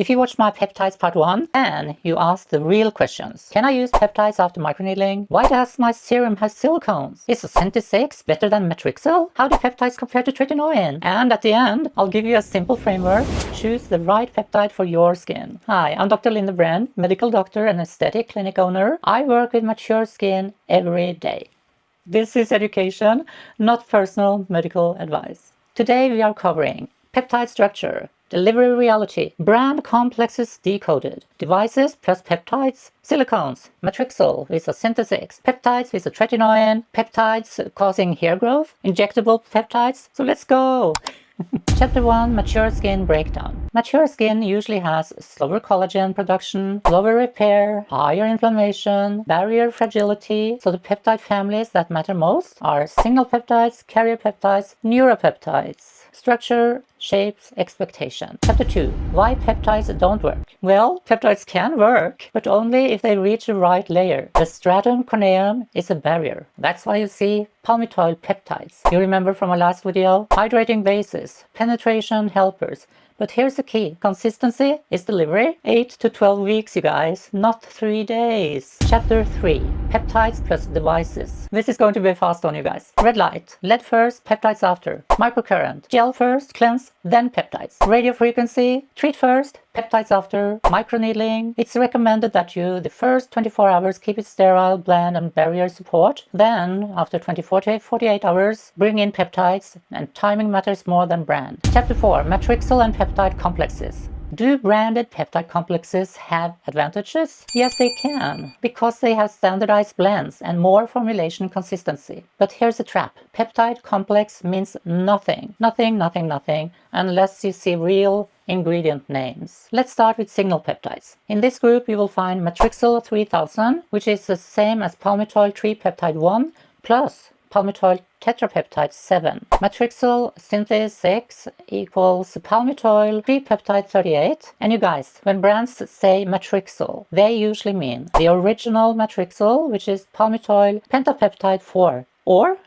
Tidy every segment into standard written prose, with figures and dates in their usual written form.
If you watched my peptides part 1, then you asked the real questions. Can I use peptides after microneedling? Why does my serum have silicones? Is Syn-Ake better than Matrixyl? How do peptides compare to Tretinoin? And at the end, I'll give you a simple framework to choose the right peptide for your skin. Hi, I'm Dr. Linda Brand, medical doctor and aesthetic clinic owner. I work with mature skin every day. This is education, not personal medical advice. Today we are covering peptide structure, delivery reality, brand complexes decoded, devices plus peptides, silicones, Matrixyl with a Syn-Ake, peptides with a Tretinoin, peptides causing hair growth, injectable peptides. So let's go! Chapter 1, Mature Skin Breakdown. Mature skin usually has slower collagen production, slower repair, higher inflammation, barrier fragility. So the peptide families that matter most are signal peptides, carrier peptides, neuropeptides. Structure, shapes, expectation. Chapter 2, Why peptides don't work. Well, peptides can work, but only if they reach the right layer. The stratum corneum is a barrier. That's why you see palmitoyl peptides. You remember from our last video? Hydrating bases, penetration helpers. But here's the key. Consistency is delivery. 8 to 12 weeks, you guys, not 3 days. Chapter 3, Peptides plus Devices. This is going to be fast on you guys. Red light, lead first, peptides after. Microcurrent, gel first, cleanse, then peptides. Radio frequency, treat first, peptides after. Microneedling, it's recommended that you, the first 24 hours, keep it sterile, bland, and barrier support. Then, after 24 to 48 hours, bring in peptides, and timing matters more than brand. Chapter 4, Matrixyl and peptide complexes. Do branded peptide complexes have advantages? Yes, they can, because they have standardized blends and more formulation consistency. But here's a trap. Peptide complex means nothing, unless you see real ingredient names. Let's start with signal peptides. In this group, you will find Matrixyl 3000, which is the same as palmitoyl tripeptide 1 plus palmitoyl tetrapeptide 7. Matrixyl synthe 6 equals palmitoyl tripeptide 38. And you guys, when brands say Matrixyl, they usually mean the original Matrixyl, which is palmitoyl pentapeptide 4. Or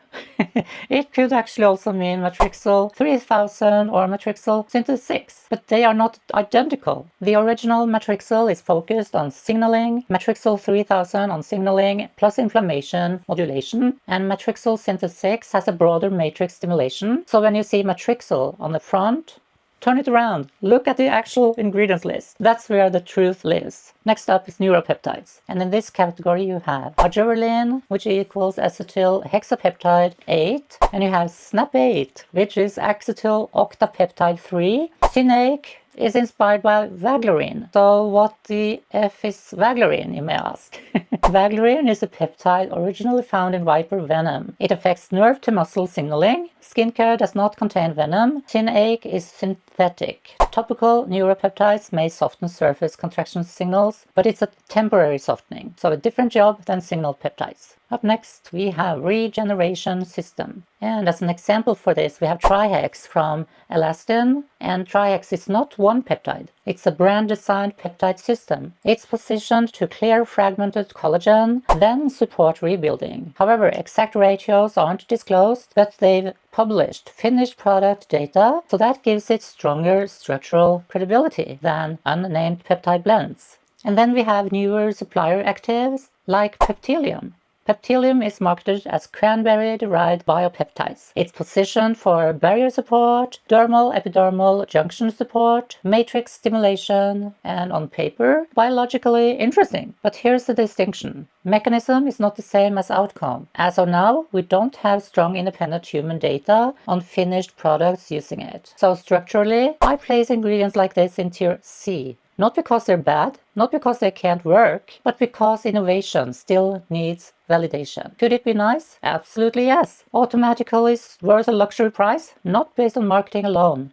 it could actually also mean Matrixyl 3000 or Matrixyl synthe 6, but they are not identical. The original Matrixyl is focused on signaling, Matrixyl 3000 on signaling plus inflammation modulation, and Matrixyl synthe 6 has a broader matrix stimulation. So when you see Matrixyl on the front, turn it around. Look at the actual ingredients list. That's where the truth lives. Next up is neuropeptides. And in this category you have Argireline, which equals acetyl hexapeptide 8. And you have SNAP8, which is acetyl octapeptide 3. Syn-Ake is inspired by Vaglarine. So what the F is Vaglarine, you may ask? Vaglarine is a peptide originally found in viper venom. It affects nerve to muscle signaling. Skincare does not contain venom. Syn-Ake is synthetic. Topical neuropeptides may soften surface contraction signals, but it's a temporary softening, so a different job than signal peptides. Up next, we have regeneration system. And as an example for this, we have Trihex from Elastin. And Trihex is not one peptide. It's a brand-designed peptide system. It's positioned to clear fragmented collagen, then support rebuilding. However, exact ratios aren't disclosed, but they've published finished product data, so that gives it stronger structural credibility than unnamed peptide blends. And then we have newer supplier actives like Peptilium. Peptilium is marketed as cranberry-derived biopeptides. It's positioned for barrier support, dermal-epidermal junction support, matrix stimulation, and on paper, biologically interesting. But here's the distinction. Mechanism is not the same as outcome. As of now, we don't have strong independent human data on finished products using it. So structurally, I place ingredients like this in tier C. Not because they're bad, not because they can't work, but because innovation still needs validation. Could it be nice? Absolutely yes. Automatically worth a luxury price? Not based on marketing alone.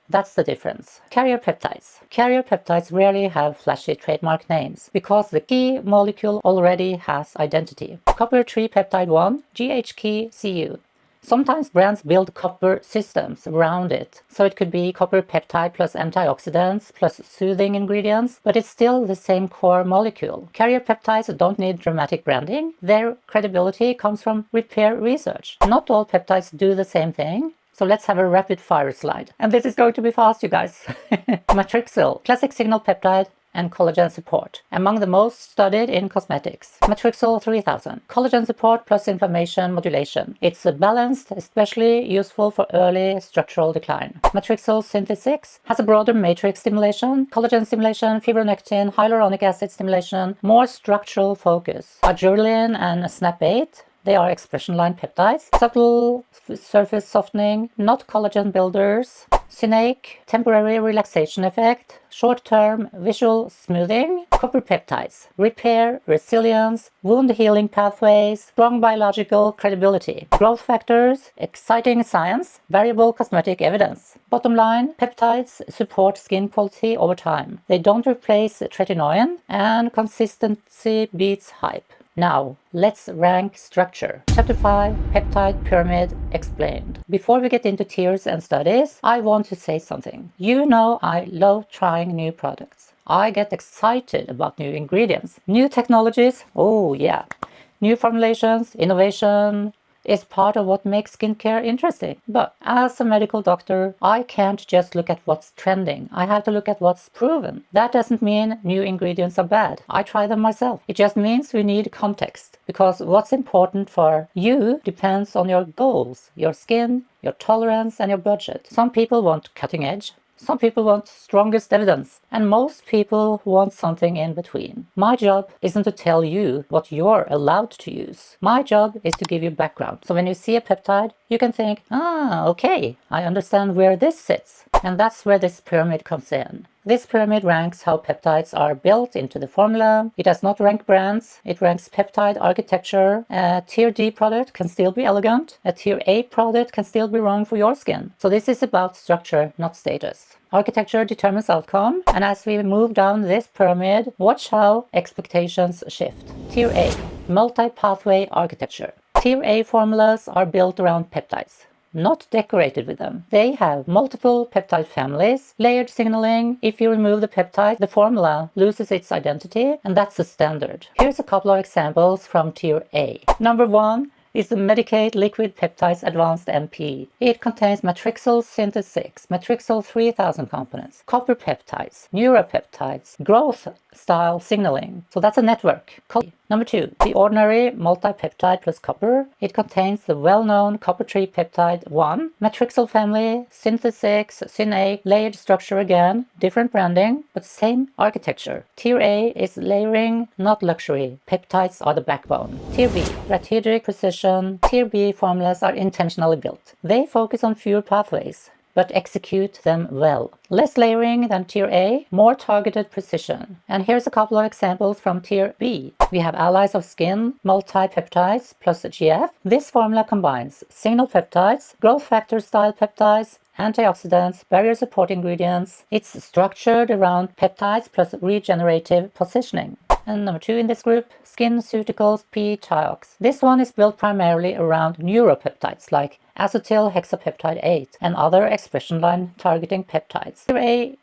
That's the difference. Carrier peptides. Carrier peptides rarely have flashy trademark names because the key molecule already has identity. Copper tripeptide 1, GHQ-Cu. Sometimes brands build copper systems around it, so it could be copper peptide plus antioxidants plus soothing ingredients, but it's still the same core molecule. Carrier peptides don't need dramatic branding. Their credibility comes from repair research. Not all peptides do the same thing. So let's have a rapid fire slide. And this is going to be fast, you guys. Matrixyl, classic signal peptide and collagen support, among the most studied in cosmetics. Matrixyl 3000, collagen support plus inflammation modulation. It's balanced, especially useful for early structural decline. Matrixyl synthe 6 has a broader matrix stimulation, collagen stimulation, fibronectin, hyaluronic acid stimulation, more structural focus. Argireline and Snap 8, they are expression line peptides, subtle surface softening, not collagen builders. Syn-Ake, temporary relaxation effect, short-term visual smoothing. Copper peptides, repair, resilience, wound healing pathways, strong biological credibility. Growth factors, exciting science, variable cosmetic evidence. Bottom line, peptides support skin quality over time. They don't replace tretinoin, and consistency beats hype. Now, let's rank structure. Chapter 5, Peptide Pyramid Explained. Before we get into tiers and studies, I want to say something. You know I love trying new products. I get excited about new ingredients, new technologies, oh yeah, new formulations, innovation is part of what makes skincare interesting. But as a medical doctor, I can't just look at what's trending. I have to look at what's proven. That doesn't mean new ingredients are bad. I try them myself. It just means we need context, because what's important for you depends on your goals, your skin, your tolerance, and your budget. Some people want cutting edge. Some people want strongest evidence, and most people want something in between. My job isn't to tell you what you're allowed to use. My job is to give you background. So when you see a peptide, you can think, okay, I understand where this sits. And that's where this pyramid comes in. This pyramid ranks how peptides are built into the formula. It does not rank brands. It ranks peptide architecture. A tier D product can still be elegant. A tier A product can still be wrong for your skin. So this is about structure, not status. Architecture determines outcome, and as we move down this pyramid, watch how expectations shift. Tier A, multi-pathway architecture. Tier A formulas are built around peptides, not decorated with them. They have multiple peptide families, layered signaling. If you remove the peptide, the formula loses its identity, and that's the standard. Here's a couple of examples from Tier A. Number 1 is the Medicaid Liquid Peptides Advanced MP. It contains Matrixyl synthe 6, Matrixyl 3000 components, copper peptides, Neuro-peptides, growth style signaling. So that's a network. Number 2, the ordinary multi-peptide plus copper. It contains the well-known copper tree peptide 1, Matrixyl family, synthe 6, Syn-Ake, layered structure again, different branding, but same architecture. Tier A is layering, not luxury. Peptides are the backbone. Tier B, strategic precision. Tier B formulas are intentionally built. They focus on fewer pathways, but execute them well. Less layering than Tier A, more targeted precision. And here's a couple of examples from Tier B. We have allies of skin, multi-peptides plus GF. This formula combines signal peptides, growth factor style peptides, antioxidants, barrier support ingredients. It's structured around peptides plus regenerative positioning. And number 2 in this group, SkinCeuticals P-Tiox. This one is built primarily around neuro-peptides like acetyl hexapeptide 8 and other expression line targeting peptides. Tier A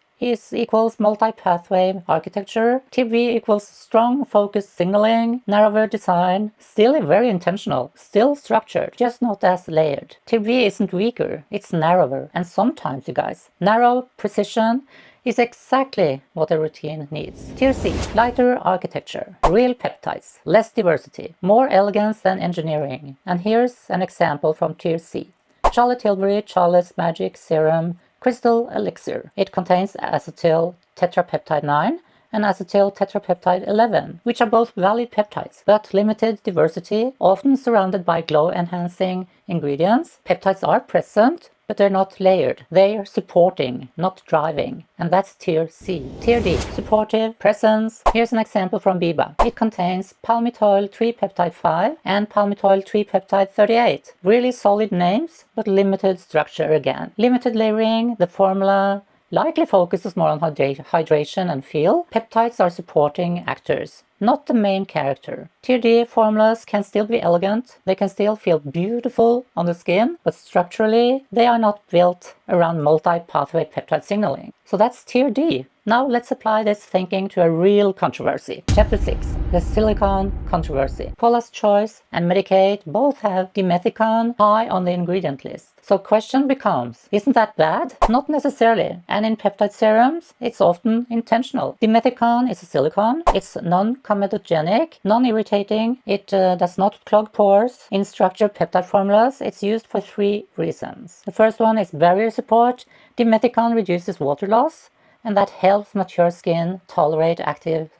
equals multi-pathway architecture. Tier B equals strong focused signaling, narrower design, still very intentional, still structured, just not as layered. Tier B isn't weaker, it's narrower, and sometimes, you guys, narrow precision is exactly what a routine needs. Tier C, lighter architecture, real peptides, less diversity, more elegance than engineering. And here's an example from Tier C. Charlotte Tilbury Charlotte's Magic Serum Crystal Elixir. It contains acetyl tetrapeptide 9 and acetyl tetrapeptide 11, which are both valid peptides, but limited diversity, often surrounded by glow-enhancing ingredients. Peptides are present, but they're not layered. They're supporting, not driving. And that's Tier C. Tier D, supportive, presence. Here's an example from Biba. It contains palmitoyl tripeptide 5 and palmitoyl tripeptide 38. Really solid names, but limited structure again. Limited layering, the formula likely focuses more on hydration and feel. Peptides are supporting actors, not the main character. Tier D formulas can still be elegant, they can still feel beautiful on the skin, but structurally they are not built around multi-pathway peptide signaling. So that's Tier D. Now let's apply this thinking to a real controversy. Chapter 6. The Silicone Controversy. Paula's Choice and Medicaid both have dimethicone high on the ingredient list. So question becomes, isn't that bad? Not necessarily. And in peptide serums, it's often intentional. Dimethicone is a silicone. It's non-comedogenic, non-irritating. It does not clog pores. In structured peptide formulas, it's used for 3 reasons. The first one is barrier support. Dimethicone reduces water loss, and that helps mature skin tolerate actives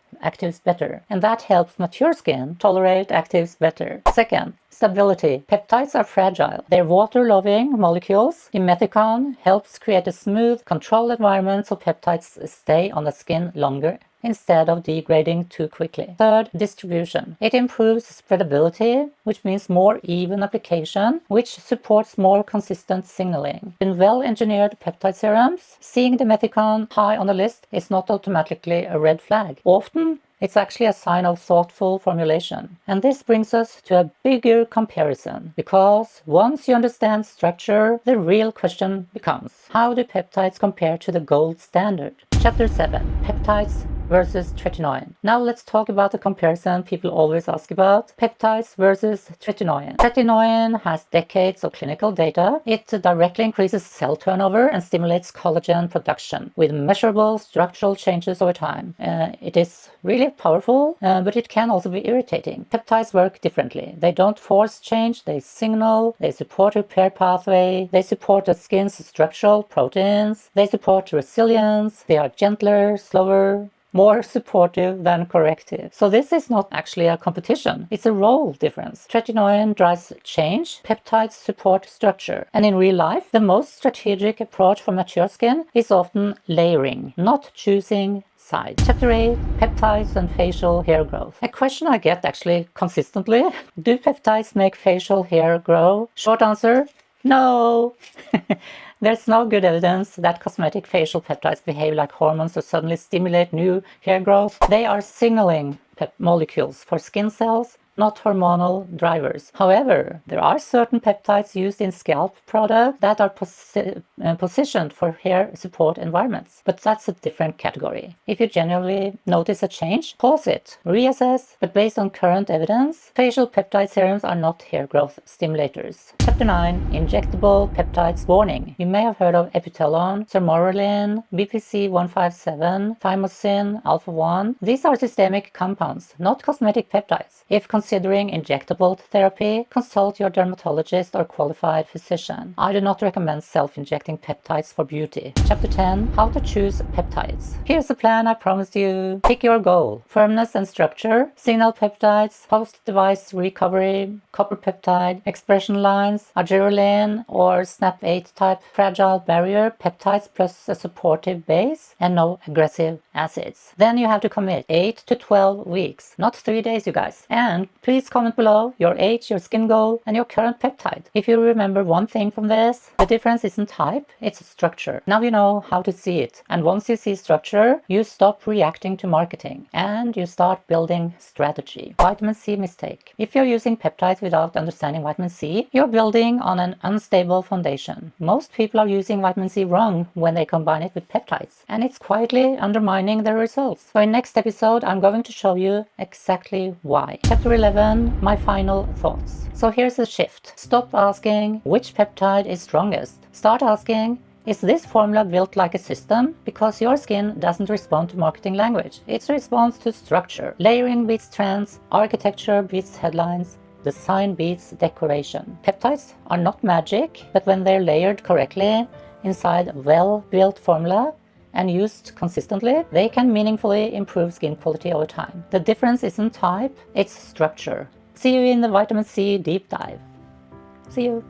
better. Second, stability. Peptides are fragile. They're water-loving molecules. Dimethicone helps create a smooth, controlled environment so peptides stay on the skin longer instead of degrading too quickly. Third, distribution. It improves spreadability, which means more even application, which supports more consistent signaling. In well-engineered peptide serums, seeing dimethicone high on the list is not automatically a red flag. Often, it's actually a sign of thoughtful formulation. And this brings us to a bigger comparison, because once you understand structure, the real question becomes, how do peptides compare to the gold standard? Chapter 7. Peptides versus tretinoin. Now let's talk about the comparison people always ask about, peptides versus tretinoin. Tretinoin has decades of clinical data. It directly increases cell turnover and stimulates collagen production with measurable structural changes over time. It is really powerful, but it can also be irritating. Peptides work differently. They don't force change, they signal, they support repair pathway, they support the skin's structural proteins, they support resilience, they are gentler, slower, more supportive than corrective. So this is not actually a competition, it's a role difference. Tretinoin drives change, peptides support structure. And in real life, the most strategic approach for mature skin is often layering, not choosing side. Chapter 8. Peptides and facial hair growth. A question I get actually consistently. Do peptides make facial hair grow? Short answer, no. There's no good evidence that cosmetic facial peptides behave like hormones or suddenly stimulate new hair growth. They are signaling molecules for skin cells, not hormonal drivers. However, there are certain peptides used in scalp products that are positioned for hair support environments, but that's a different category. If you genuinely notice a change, pause it, reassess, but based on current evidence, facial peptide serums are not hair growth stimulators. Chapter 9. Injectable peptides. Warning. You may have heard of Epitelon, Sermorelin, BPC-157, Thymosin, Alpha-1. These are systemic compounds, not cosmetic peptides. If considering injectable therapy, consult your dermatologist or qualified physician. I do not recommend self-injecting peptides for beauty. Chapter 10. How to choose peptides. Here's the plan I promised you. Pick your goal. Firmness and structure, signal peptides, post-device recovery, copper peptide, expression lines, Argireline or SNAP8 type fragile barrier peptides plus a supportive base and no aggressive acids. Then you have to commit 8 to 12 weeks, not 3 days, you guys. And please comment below your age, your skin goal, and your current peptide. If you remember one thing from this, the difference isn't type, it's structure. Now you know how to see it. And once you see structure, you stop reacting to marketing and you start building strategy. Vitamin C mistake. If you're using peptides without understanding vitamin C, you're building on an unstable foundation. Most people are using vitamin C wrong when they combine it with peptides, and it's quietly undermining their results. So in next episode, I'm going to show you exactly why. Chapter 11. My final thoughts. So here's the shift. Stop asking which peptide is strongest. Start asking, is this formula built like a system? Because your skin doesn't respond to marketing language. It responds to structure. Layering beats trends, architecture beats headlines, design beats decoration. Peptides are not magic, but when they're layered correctly inside a well-built formula and used consistently, they can meaningfully improve skin quality over time. The difference isn't type, it's structure. See you in the vitamin C deep dive. See you.